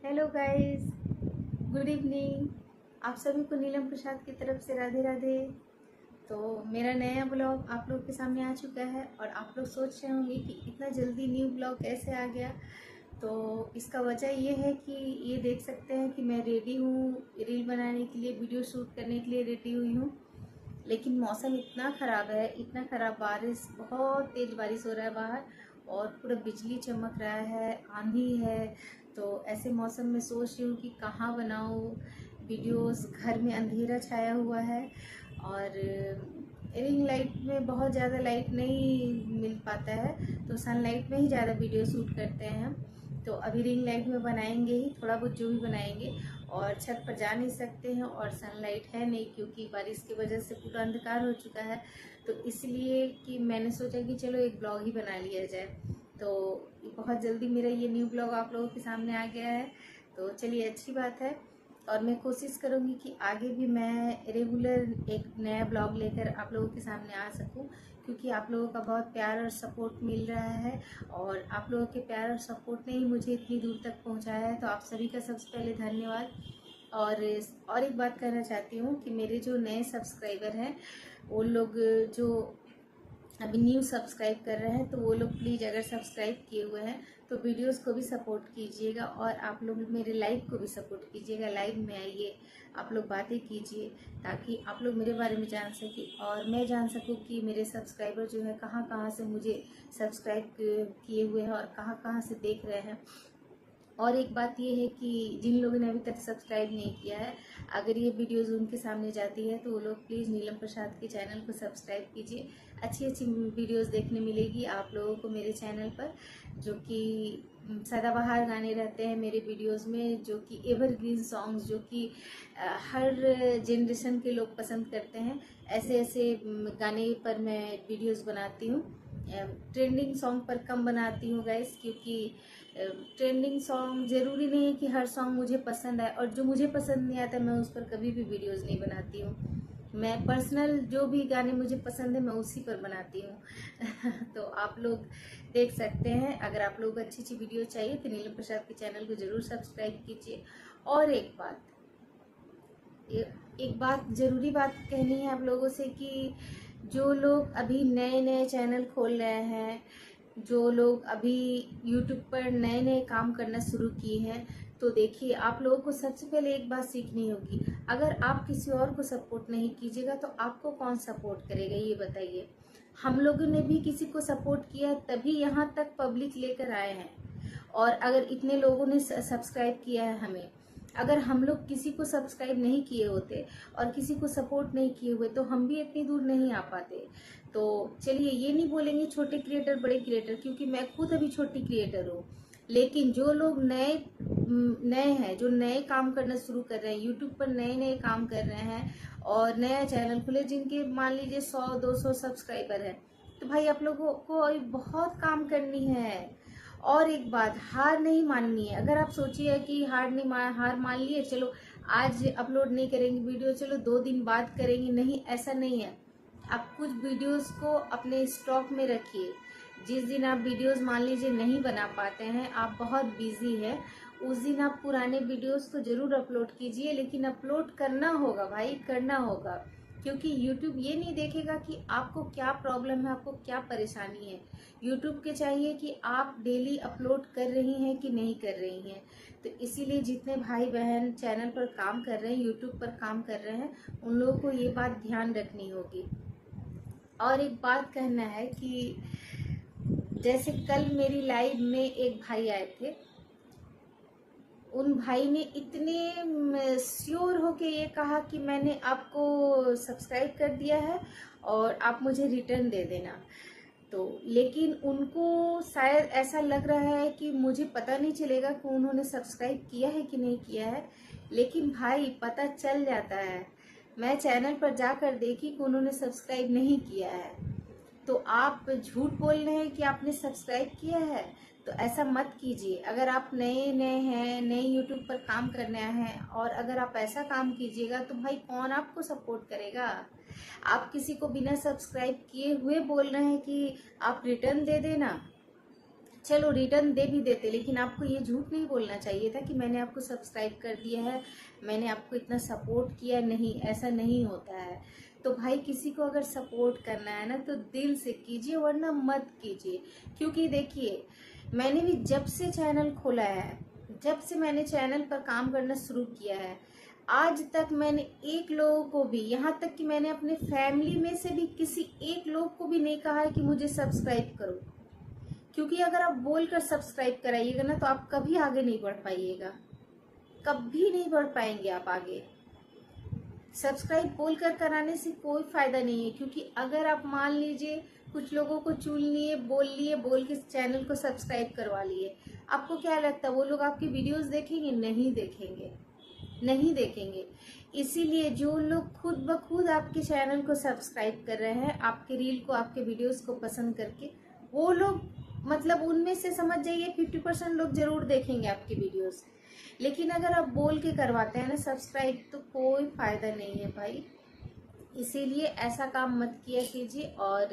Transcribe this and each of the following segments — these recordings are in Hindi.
Hello guys, good evening. आप सभी को नीलम प्रसाद की तरफ से राधे राधे। तो मेरा नया ब्लॉग आप लोग के सामने आ चुका है और आप लोग सोच रहे होंगे कि इतना जल्दी न्यू ब्लॉग कैसे आ गया। तो इसका वजह ये है कि ये देख सकते हैं कि मैं रेडी हूँ रील बनाने के लिए, वीडियो शूट करने के लिए रेडी हुई हूँ। लेकिन मौसम इतना ख़राब है, इतना ख़राब, बारिश, बहुत तेज़ बारिश हो रहा है बाहर और पूरा बिजली चमक रहा है, आंधी है। तो ऐसे मौसम में सोच रही हूँ कि कहाँ बनाऊँ वीडियोस। घर में अंधेरा छाया हुआ है और रिंग लाइट में बहुत ज़्यादा लाइट नहीं मिल पाता है, तो सनलाइट में ही ज़्यादा वीडियो शूट करते हैं हम। तो अभी रिंग लाइट में बनाएंगे ही, थोड़ा बहुत जो भी बनाएंगे, और छत पर जा नहीं सकते हैं और सनलाइट है नहीं क्योंकि बारिश की वजह से पूरा अंधकार हो चुका है। तो इसलिए कि मैंने सोचा कि चलो एक ब्लॉग ही बना लिया जाए। तो बहुत जल्दी मेरा ये न्यू ब्लॉग आप लोगों के सामने आ गया है, तो चलिए अच्छी बात है। और मैं कोशिश करूँगी कि आगे भी मैं रेगुलर एक नया ब्लॉग लेकर आप लोगों के सामने आ सकूं, क्योंकि आप लोगों का बहुत प्यार और सपोर्ट मिल रहा है और आप लोगों के प्यार और सपोर्ट ने ही मुझे इतनी दूर तक पहुंचाया है। तो आप सभी का सबसे पहले धन्यवाद। और एक बात कहना चाहती हूँ कि मेरे जो नए सब्सक्राइबर हैं, वो लोग जो अभी न्यू सब्सक्राइब कर रहे हैं, तो वो लोग प्लीज़ अगर सब्सक्राइब किए हुए हैं तो वीडियोस को भी सपोर्ट कीजिएगा और आप लोग मेरे लाइव को भी सपोर्ट कीजिएगा। लाइव में आइए, आप लोग बातें कीजिए ताकि आप लोग मेरे बारे में जान सकें और मैं जान सकूं कि मेरे सब्सक्राइबर जो है कहाँ कहाँ से मुझे सब्सक्राइब किए हुए हैं और कहाँ कहाँ से देख रहे हैं। और एक बात ये है कि जिन लोगों ने अभी तक सब्सक्राइब नहीं किया है, अगर ये वीडियोज़ उनके सामने जाती है तो वो लोग प्लीज़ नीलम प्रसाद के चैनल को सब्सक्राइब कीजिए। अच्छी अच्छी वीडियोज़ देखने मिलेगी आप लोगों को मेरे चैनल पर, जो कि सदाबहार गाने रहते हैं मेरे वीडियोस में, जो कि एवरग्रीन सॉन्ग्स, जो कि हर जनरेशन के लोग पसंद करते हैं। ऐसे ऐसे गाने पर मैं वीडियोस बनाती हूँ। ट्रेंडिंग सॉन्ग पर कम बनाती हूँ गाइस, क्योंकि ट्रेंडिंग सॉन्ग ज़रूरी नहीं है कि हर सॉन्ग मुझे पसंद आए, और जो मुझे पसंद नहीं आता मैं उस पर कभी भी वीडियोस नहीं बनाती हूँ। मैं पर्सनल जो भी गाने मुझे पसंद है मैं उसी पर बनाती हूँ। तो आप लोग देख सकते हैं। अगर आप लोग अच्छी अच्छी वीडियो चाहिए तो नीलम प्रसाद के चैनल को ज़रूर सब्सक्राइब कीजिए। और एक बात ज़रूरी बात कहनी है आप लोगों से कि जो लोग अभी नए नए चैनल खोल रहे हैं, जो लोग अभी यूट्यूब पर नए नए काम करना शुरू किए हैं, तो देखिए आप लोगों को सबसे पहले एक बात सीखनी होगी। अगर आप किसी और को सपोर्ट नहीं कीजिएगा तो आपको कौन सपोर्ट करेगा, ये बताइए। हम लोगों ने भी किसी को सपोर्ट किया तभी यहाँ तक पब्लिक लेकर आए हैं। और अगर इतने लोगों ने सब्सक्राइब किया है हमें, अगर हम लोग किसी को सब्सक्राइब नहीं किए होते और किसी को सपोर्ट नहीं किए हुए तो हम भी इतनी दूर नहीं आ पाते। तो चलिए, ये नहीं बोलेंगे छोटे क्रिएटर बड़े क्रिएटर, क्योंकि मैं खुद अभी छोटी क्रिएटर हूँ। लेकिन जो लोग नए नए हैं, जो नए काम करना शुरू कर रहे हैं, यूट्यूब पर नए नए काम कर रहे हैं और नया चैनल खुले, जिनके मान लीजिए 100-200 सब्सक्राइबर है, तो भाई आप लोगों को अभी बहुत काम करनी है। और एक बात, हार नहीं माननी है। अगर आप सोचिए कि हार मान लिए, चलो आज अपलोड नहीं करेंगे वीडियो, चलो 2 दिन बाद करेंगे, नहीं, ऐसा नहीं है। आप कुछ वीडियोस को अपने स्टॉक में रखिए। जिस दिन आप वीडियोस मान लीजिए नहीं बना पाते हैं, आप बहुत बिजी हैं, उस दिन आप पुराने वीडियोस को जरूर अपलोड कीजिए। लेकिन अपलोड करना होगा भाई, करना होगा, क्योंकि YouTube ये नहीं देखेगा कि आपको क्या प्रॉब्लम है, आपको क्या परेशानी है। YouTube के चाहिए कि आप डेली अपलोड कर रही हैं कि नहीं कर रही हैं। तो इसीलिए जितने भाई बहन चैनल पर काम कर रहे हैं, YouTube पर काम कर रहे हैं, उन लोगों को ये बात ध्यान रखनी होगी। और एक बात कहना है कि जैसे कल मेरी लाइव में एक भाई आए थे, उन भाई ने इतने श्योर होके ये कहा कि मैंने आपको सब्सक्राइब कर दिया है और आप मुझे रिटर्न दे देना। तो लेकिन उनको शायद ऐसा लग रहा है कि मुझे पता नहीं चलेगा कि उन्होंने सब्सक्राइब किया है कि नहीं किया है। लेकिन भाई पता चल जाता है। मैं चैनल पर जाकर देखी कि उन्होंने सब्सक्राइब नहीं किया है। तो आप झूठ बोल रहे हैं कि आपने सब्सक्राइब किया है, तो ऐसा मत कीजिए। अगर आप नए नए हैं, नए यूट्यूब पर काम करने आए हैं, और अगर आप ऐसा काम कीजिएगा तो भाई कौन आपको सपोर्ट करेगा। आप किसी को बिना सब्सक्राइब किए हुए बोल रहे हैं कि आप रिटर्न दे देना। चलो रिटर्न दे भी देते, लेकिन आपको ये झूठ नहीं बोलना चाहिए था कि मैंने आपको सब्सक्राइब कर दिया है, मैंने आपको इतना सपोर्ट किया। नहीं, ऐसा नहीं होता है। तो भाई किसी को अगर सपोर्ट करना है ना तो दिल से कीजिए, वरना मत कीजिए। क्योंकि देखिए, मैंने भी जब से चैनल खोला है, जब से मैंने चैनल पर काम करना शुरू किया है, आज तक मैंने एक लोगों को भी, यहाँ तक कि मैंने अपने फैमिली में से भी किसी एक लोग को भी नहीं कहा है कि मुझे सब्सक्राइब करो। क्योंकि अगर आप बोलकर सब्सक्राइब कराइएगा ना तो आप कभी आगे नहीं बढ़ पाइएगा, कभी नहीं बढ़ पाएंगे आप आगे। सब्सक्राइब बोलकर कराने से कोई फायदा नहीं है। क्योंकि अगर आप मान लीजिए कुछ लोगों को चुन लिए, बोल के चैनल को सब्सक्राइब करवा लिए, आपको क्या लगता है वो लोग आपकी वीडियोस देखेंगे? नहीं देखेंगे, नहीं देखेंगे। इसीलिए जो लोग खुद ब खुद आपके चैनल को सब्सक्राइब कर रहे हैं, आपके रील को, आपके वीडियोस को पसंद करके, वो लोग मतलब उनमें से समझ जाइए 50% लोग जरूर देखेंगे आपकी वीडियोस। लेकिन अगर आप बोल के करवाते हैं ना सब्सक्राइब, तो कोई फायदा नहीं है भाई। इसीलिए ऐसा काम मत किया कीजिए, और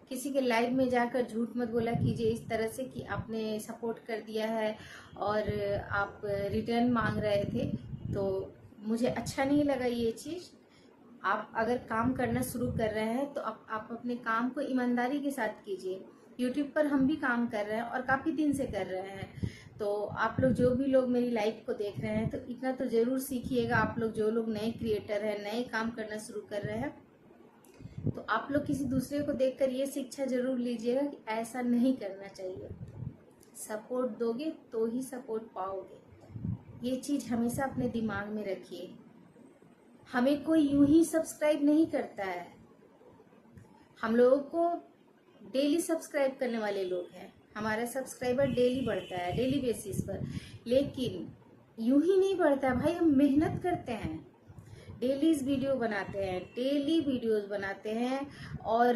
किसी के लाइव में जाकर झूठ मत बोला कीजिए इस तरह से कि आपने सपोर्ट कर दिया है और आप रिटर्न मांग रहे थे। तो मुझे अच्छा नहीं लगा ये चीज़। आप अगर काम करना शुरू कर रहे हैं तो आप अपने काम को ईमानदारी के साथ कीजिए। यूट्यूब पर हम भी काम कर रहे हैं और काफ़ी दिन से कर रहे हैं। तो आप लोग जो भी लोग मेरी लाइव को देख रहे हैं, तो इतना तो ज़रूर सीखिएगा। आप लोग जो लोग नए क्रिएटर हैं, नए काम करना शुरू कर रहे हैं, तो आप लोग किसी दूसरे को देखकर ये शिक्षा जरूर लीजिएगा कि ऐसा नहीं करना चाहिए। सपोर्ट दोगे तो ही सपोर्ट पाओगे। ये चीज़ हमेशा अपने दिमाग में रखिए। हमें कोई यूं ही सब्सक्राइब नहीं करता है। हम लोगों को डेली सब्सक्राइब करने वाले लोग हैं, हमारा सब्सक्राइबर डेली बढ़ता है, डेली बेसिस पर। लेकिन यूं ही नहीं बढ़ता है भाई, हम मेहनत करते हैं, डेली वीडियो बनाते हैं, डेली वीडियोस बनाते हैं और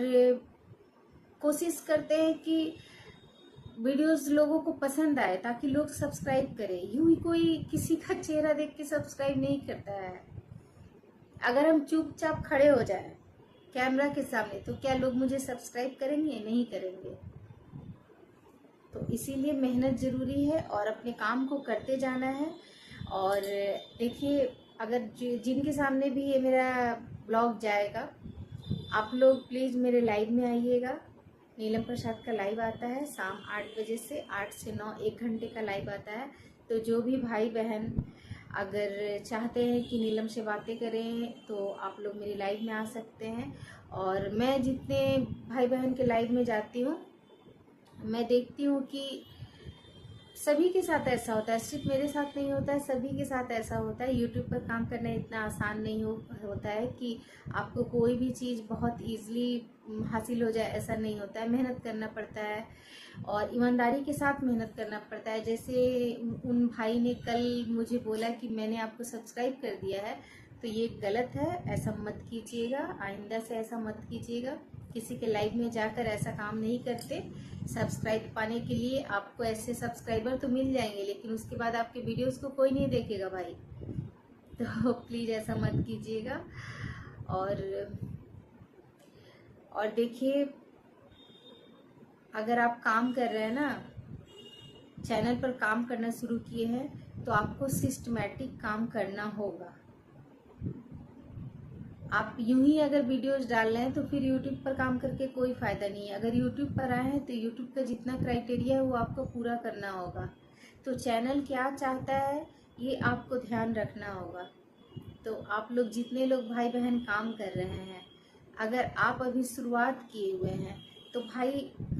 कोशिश करते हैं कि वीडियोस लोगों को पसंद आए ताकि लोग सब्सक्राइब करें। यूं ही कोई किसी का चेहरा देख के सब्सक्राइब नहीं करता है। अगर हम चुपचाप खड़े हो जाएं कैमरा के सामने, तो क्या लोग मुझे सब्सक्राइब करेंगे? नहीं करेंगे। तो इसीलिए मेहनत ज़रूरी है और अपने काम को करते जाना है। और देखिए, अगर जिनके सामने भी ये मेरा ब्लॉग जाएगा, आप लोग प्लीज़ मेरे लाइव में आइएगा। नीलम प्रसाद का लाइव आता है शाम 8 बजे से, 8 से 9, 1 घंटे का लाइव आता है। तो जो भी भाई बहन अगर चाहते हैं कि नीलम से बातें करें, तो आप लोग मेरी लाइव में आ सकते हैं। और मैं जितने भाई बहन के लाइव में जाती हूँ, मैं देखती हूँ कि सभी के साथ ऐसा होता है, सिर्फ मेरे साथ नहीं होता है, सभी के साथ ऐसा होता है। यूट्यूब पर काम करना इतना आसान नहीं होता है कि आपको कोई भी चीज़ बहुत ईजिली हासिल हो जाए, ऐसा नहीं होता है। मेहनत करना पड़ता है और ईमानदारी के साथ मेहनत करना पड़ता है। जैसे उन भाई ने कल मुझे बोला कि मैंने आपको सब्सक्राइब कर दिया है, तो ये गलत है, ऐसा मत कीजिएगा। आइंदा से ऐसा मत कीजिएगा। किसी के लाइव में जाकर ऐसा काम नहीं करते। सब्सक्राइब पाने के लिए आपको ऐसे सब्सक्राइबर तो मिल जाएंगे, लेकिन उसके बाद आपके वीडियोस को कोई नहीं देखेगा भाई। तो प्लीज़ ऐसा मत कीजिएगा। और देखिए, अगर आप काम कर रहे हैं ना, चैनल पर काम करना शुरू किए हैं, तो आपको सिस्टमैटिक काम करना होगा। आप यूं ही अगर वीडियोस डाल रहे हैं तो फिर यूट्यूब पर काम करके कोई फ़ायदा नहीं है। अगर यूट्यूब पर आए हैं तो यूट्यूब का जितना क्राइटेरिया है वो आपको पूरा करना होगा। तो चैनल क्या चाहता है ये आपको ध्यान रखना होगा। तो आप लोग जितने लोग भाई बहन काम कर रहे हैं, अगर आप अभी शुरुआत किए हुए हैं, तो भाई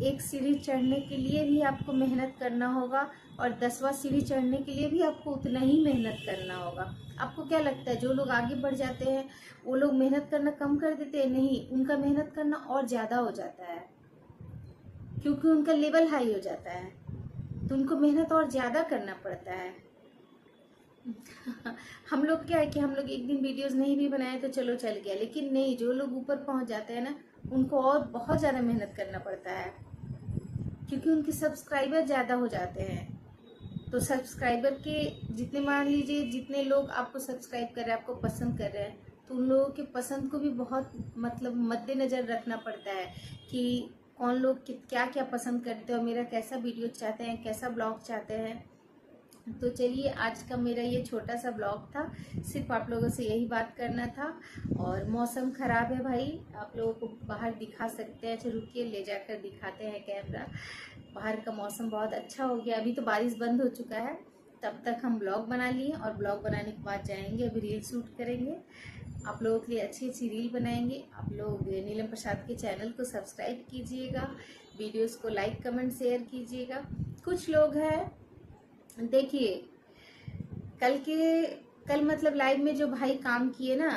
एक सीढ़ी चढ़ने के लिए भी आपको मेहनत करना होगा और 10वां सीढ़ी चढ़ने के लिए भी आपको उतना ही मेहनत करना होगा। आपको क्या लगता है जो लोग आगे बढ़ जाते हैं वो लोग मेहनत करना कम कर देते हैं? नहीं, उनका मेहनत करना और ज़्यादा हो जाता है, क्योंकि उनका लेवल हाई हो जाता है, तो उनको मेहनत और ज़्यादा करना पड़ता है। हम लोग क्या है कि हम लोग एक दिन वीडियोस नहीं भी बनाए तो चलो चल गया, लेकिन नहीं, जो लोग ऊपर पहुंच जाते हैं ना, उनको और बहुत ज़्यादा मेहनत करना पड़ता है, क्योंकि उनके सब्सक्राइबर ज़्यादा हो जाते हैं। तो सब्सक्राइबर के जितने, मान लीजिए जितने लोग आपको सब्सक्राइब कर रहे हैं, आपको पसंद कर रहे हैं, तो उन लोगों के पसंद को भी बहुत मतलब मद्देनज़र रखना पड़ता है कि कौन लोग क्या क्या पसंद करते हो, मेरा कैसा वीडियो चाहते हैं, कैसा ब्लॉग चाहते हैं। तो चलिए, आज का मेरा ये छोटा सा ब्लॉग था, सिर्फ आप लोगों से यही बात करना था। और मौसम ख़राब है भाई, आप लोगों को बाहर दिखा सकते हैं। अच्छा रुकिए, ले जाकर दिखाते हैं कैमरा। बाहर का मौसम बहुत अच्छा हो गया, अभी तो बारिश बंद हो चुका है। तब तक हम ब्लॉग बना लिए और ब्लॉग बनाने के बाद जाएंगे, अभी रील शूट करेंगे, आप लोगों के लिए अच्छी अच्छी रील बनाएंगे। आप लोग नीलम प्रसाद के चैनल को सब्सक्राइब कीजिएगा, वीडियोस को लाइक कमेंट शेयर कीजिएगा। कुछ लोग हैं, देखिए कल मतलब लाइव में जो भाई काम किए ना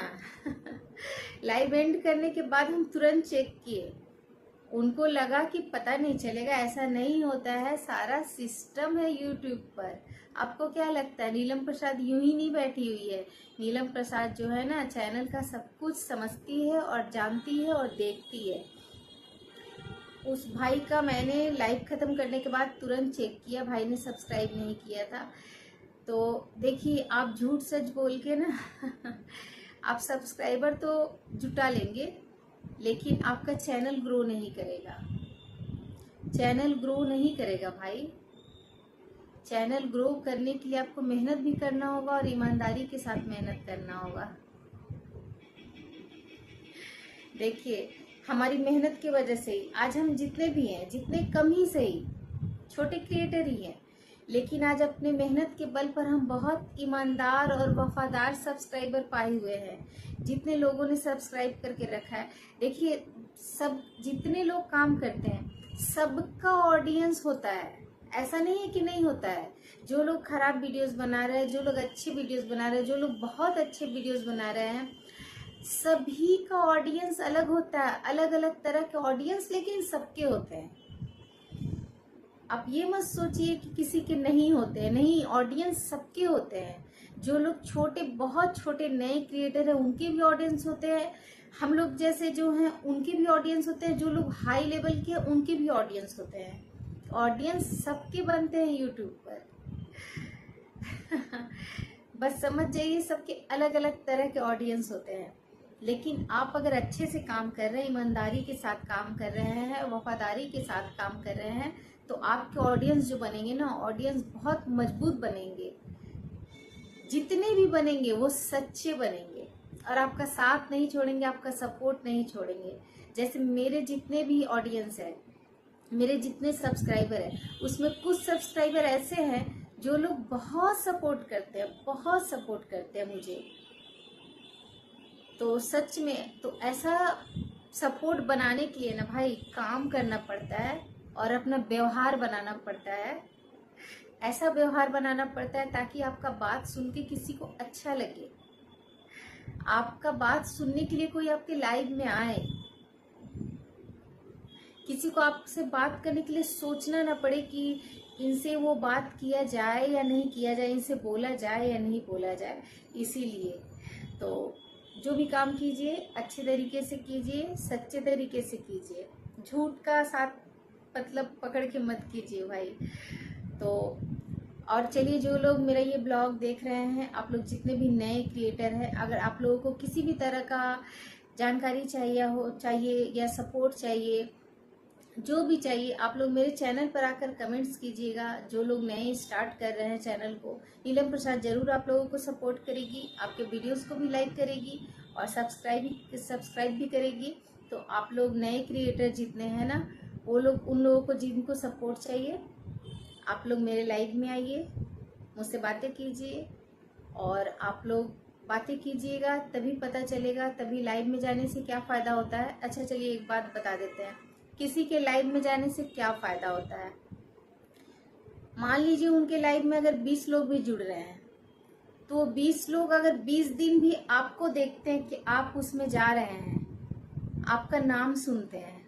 लाइव एंड करने के बाद हम तुरंत चेक किए, उनको लगा कि पता नहीं चलेगा। ऐसा नहीं होता है, सारा सिस्टम है यूट्यूब पर। आपको क्या लगता है नीलम प्रसाद यूं ही नहीं बैठी हुई है? नीलम प्रसाद जो है ना, चैनल का सब कुछ समझती है और जानती है और देखती है। उस भाई का मैंने लाइव खत्म करने के बाद तुरंत चेक किया, भाई ने सब्सक्राइब नहीं किया था। तो देखिए, आप झूठ सच बोल के ना आप सब्सक्राइबर तो जुटा लेंगे, लेकिन आपका चैनल ग्रो नहीं करेगा। चैनल ग्रो नहीं करेगा भाई। चैनल ग्रो करने के लिए आपको मेहनत भी करना होगा और ईमानदारी के साथ मेहनत करना होगा। देखिए, हमारी मेहनत की वजह से ही आज हम जितने भी हैं, जितने कम ही सही, छोटे क्रिएटर ही हैं, लेकिन आज अपने मेहनत के बल पर हम बहुत ईमानदार और वफादार सब्सक्राइबर पाए हुए हैं। जितने लोगों ने सब्सक्राइब करके रखा है, देखिए सब जितने लोग काम करते हैं सबका ऑडियंस होता है, ऐसा नहीं है कि नहीं होता है। जो लोग खराब वीडियोस बना रहे हैं, जो लोग अच्छे वीडियोस बना रहे हैं, जो लोग बहुत अच्छे वीडियोस बना रहे हैं, सभी का ऑडियंस अलग होता है, अलग अलग तरह के ऑडियंस, लेकिन सबके होते हैं। आप ये मत सोचिए कि किसी के नहीं होते हैं, नहीं, ऑडियंस सबके होते हैं। जो लोग छोटे, बहुत छोटे नए क्रिएटर हैं, उनके भी ऑडियंस होते हैं। हम लोग जैसे जो हैं उनके भी ऑडियंस होते हैं। जो लोग हाई लेवल के हैं उनके भी ऑडियंस होते हैं। ऑडियंस सबके बनते हैं यूट्यूब पर बस समझ जाइए, सबके अलग अलग तरह के ऑडियंस होते हैं। लेकिन आप अगर अच्छे से काम कर रहे हैं, ईमानदारी के साथ काम कर रहे हैं, वफादारी के साथ काम कर रहे हैं, तो आपके ऑडियंस जो बनेंगे ना, ऑडियंस बहुत मजबूत बनेंगे। जितने भी बनेंगे वो सच्चे बनेंगे और आपका साथ नहीं छोड़ेंगे, आपका सपोर्ट नहीं छोड़ेंगे। जैसे मेरे जितने भी ऑडियंस है, मेरे जितने सब्सक्राइबर है, उसमें कुछ सब्सक्राइबर ऐसे हैं जो लोग बहुत सपोर्ट करते हैं, बहुत सपोर्ट करते हैं मुझे। तो सच में, तो ऐसा सपोर्ट बनाने के लिए ना भाई काम करना पड़ता है और अपना व्यवहार बनाना पड़ता है। ऐसा व्यवहार बनाना पड़ता है ताकि आपका बात सुन के किसी को अच्छा लगे, आपका बात सुनने के लिए कोई आपके लाइव में आए, किसी को आपसे बात करने के लिए सोचना ना पड़े कि इनसे वो बात किया जाए या नहीं किया जाए, इनसे बोला जाए या नहीं बोला जाए। इसीलिए तो जो भी काम कीजिए अच्छे तरीके से कीजिए, सच्चे तरीके से कीजिए, झूठ का साथ मतलब पकड़ के मत कीजिए भाई। तो और चलिए, जो लोग मेरा ये ब्लॉग देख रहे हैं, आप लोग जितने भी नए क्रिएटर हैं, अगर आप लोगों को किसी भी तरह का जानकारी चाहिए या सपोर्ट चाहिए, जो भी चाहिए, आप लोग मेरे चैनल पर आकर कमेंट्स कीजिएगा। जो लोग नए स्टार्ट कर रहे हैं चैनल को, नीलम प्रसाद जरूर आप लोगों को सपोर्ट करेगी, आपके वीडियोस को भी लाइक करेगी और सब्सक्राइब भी करेगी। तो आप लोग नए क्रिएटर जितने हैं ना, वो लोग, उन लोगों को जिनको सपोर्ट चाहिए, आप लोग मेरे लाइव में आइए, मुझसे बातें कीजिए और आप लोग बातें कीजिएगा, तभी पता चलेगा, तभी लाइव में जाने से क्या फ़ायदा होता है। अच्छा चलिए, एक बात बता देते हैं, किसी के लाइव में जाने से क्या फ़ायदा होता है। मान लीजिए उनके लाइव में अगर 20 लोग भी जुड़ रहे हैं, तो 20 लोग अगर 20 दिन भी आपको देखते हैं कि आप उसमें जा रहे हैं, आपका नाम सुनते हैं,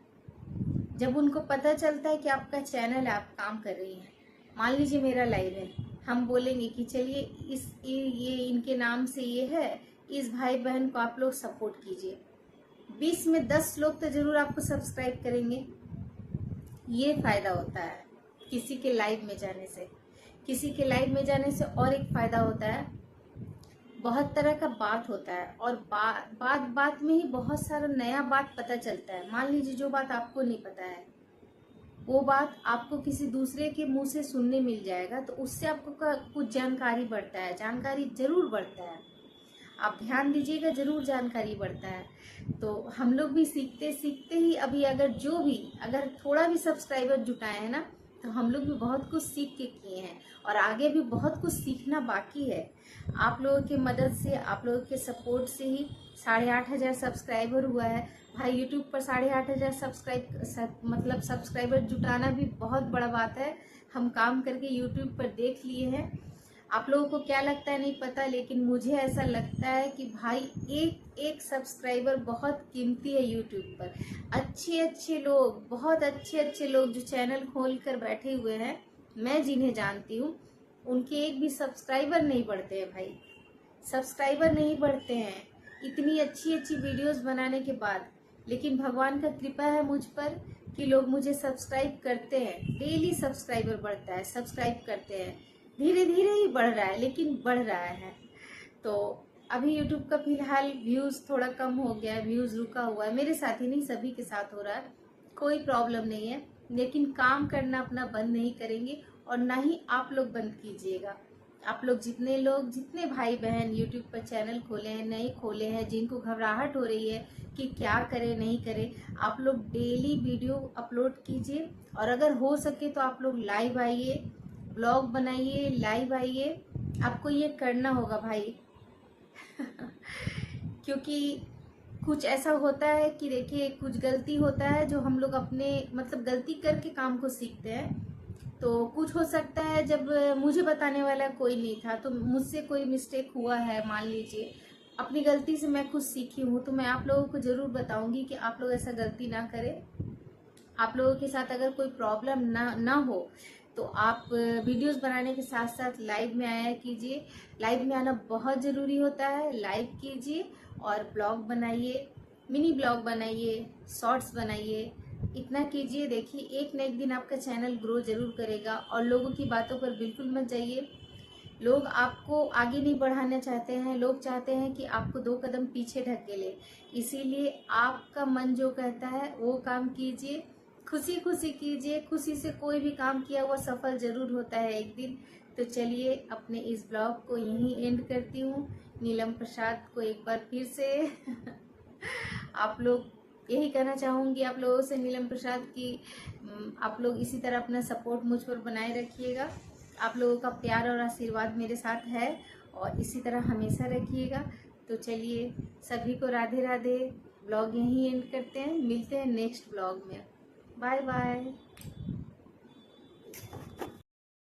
जब उनको पता चलता है कि आपका चैनल है, आप काम कर रही हैं, मान लीजिए मेरा लाइव है, हम बोलेंगे कि चलिए ये इनके नाम से ये है, इस भाई बहन को आप लोग सपोर्ट कीजिए, 20 में 10 लोग तो जरूर आपको सब्सक्राइब करेंगे। ये फायदा होता है किसी के लाइव में जाने से। किसी के लाइव में जाने से और एक फायदा होता है, बहुत तरह का बात होता है और बात में ही बहुत सारा नया बात पता चलता है। मान लीजिए जो बात आपको नहीं पता है, वो बात आपको किसी दूसरे के मुंह से सुनने मिल जाएगा, तो उससे आपको कुछ जानकारी बढ़ता है, जानकारी जरूर बढ़ता है। आप ध्यान दीजिएगा, जरूर जानकारी बढ़ता है। तो हम लोग भी सीखते सीखते ही अभी अगर थोड़ा भी सब्सक्राइबर जुटाए हैं ना, तो हम लोग भी बहुत कुछ सीख के किए हैं और आगे भी बहुत कुछ सीखना बाकी है। आप लोगों की मदद से, आप लोगों के सपोर्ट से ही 8,500 सब्सक्राइबर हुआ है भाई। यूट्यूब पर 8,500 सब्सक्राइबर जुटाना भी बहुत बड़ा बात है। हम काम करके यूट्यूब पर देख लिए हैं। आप लोगों को क्या लगता है नहीं पता, लेकिन मुझे ऐसा लगता है कि भाई एक एक सब्सक्राइबर बहुत कीमती है यूट्यूब पर। अच्छे लोग, बहुत अच्छे लोग जो चैनल खोल कर बैठे हुए हैं, मैं जिन्हें जानती हूँ, उनके एक भी सब्सक्राइबर नहीं बढ़ते हैं भाई, सब्सक्राइबर नहीं बढ़ते हैं इतनी अच्छी वीडियोस बनाने के बाद। लेकिन भगवान का कृपा है मुझ पर कि लोग मुझे सब्सक्राइब करते हैं, डेली सब्सक्राइबर बढ़ता है, सब्सक्राइब करते हैं। धीरे धीरे ही बढ़ रहा है, लेकिन बढ़ रहा है। तो अभी यूट्यूब का फिलहाल व्यूज थोड़ा कम हो गया है, व्यूज रुका हुआ है। मेरे साथ ही नहीं, सभी के साथ हो रहा है, कोई प्रॉब्लम नहीं है। लेकिन काम करना अपना बंद नहीं करेंगे और ना ही आप लोग बंद कीजिएगा। आप लोग जितने भाई बहन यूट्यूब पर चैनल खोले हैं, नहीं खोले हैं, जिनको घबराहट हो रही है कि क्या करे नहीं करे, आप लोग डेली वीडियो अपलोड कीजिए। और अगर हो सके तो आप लोग लाइव आइए, ब्लॉग बनाइए, लाइव आइए। आपको ये करना होगा भाई क्योंकि कुछ ऐसा होता है कि देखिए, कुछ गलती होता है जो हम लोग अपने गलती करके काम को सीखते हैं। तो कुछ हो सकता है, जब मुझे बताने वाला कोई नहीं था तो मुझसे कोई मिस्टेक हुआ है, मान लीजिए अपनी गलती से मैं कुछ सीखी हूँ, तो मैं आप लोगों को जरूर बताऊंगी कि आप लोग ऐसा गलती ना करें। आप लोगों के साथ अगर कोई प्रॉब्लम ना हो तो आप वीडियोस बनाने के साथ साथ लाइव में आया कीजिए। लाइव में आना बहुत ज़रूरी होता है। लाइव कीजिए और ब्लॉग बनाइए, मिनी ब्लॉग बनाइए, शॉर्ट्स बनाइए, इतना कीजिए। देखिए, एक न एक दिन आपका चैनल ग्रो जरूर करेगा। और लोगों की बातों पर बिल्कुल मत जाइए। लोग आपको आगे नहीं बढ़ाना चाहते हैं, लोग चाहते हैं कि आपको 2 कदम पीछे ढकेले। इसीलिए आपका मन जो कहता है वो काम कीजिए, खुशी खुशी कीजिए। खुशी से कोई भी काम किया हुआ सफल जरूर होता है एक दिन। तो चलिए, अपने इस ब्लॉग को यहीं एंड करती हूँ। नीलम प्रसाद को एक बार फिर से आप लोग, यही कहना चाहूँगी आप लोगों से, नीलम प्रसाद की आप लोग इसी तरह अपना सपोर्ट मुझ पर बनाए रखिएगा। आप लोगों का प्यार और आशीर्वाद मेरे साथ है और इसी तरह हमेशा रखिएगा। तो चलिए, सभी को राधे राधे। ब्लॉग यहीं एंड करते हैं, मिलते हैं नेक्स्ट ब्लॉग में। Bye bye.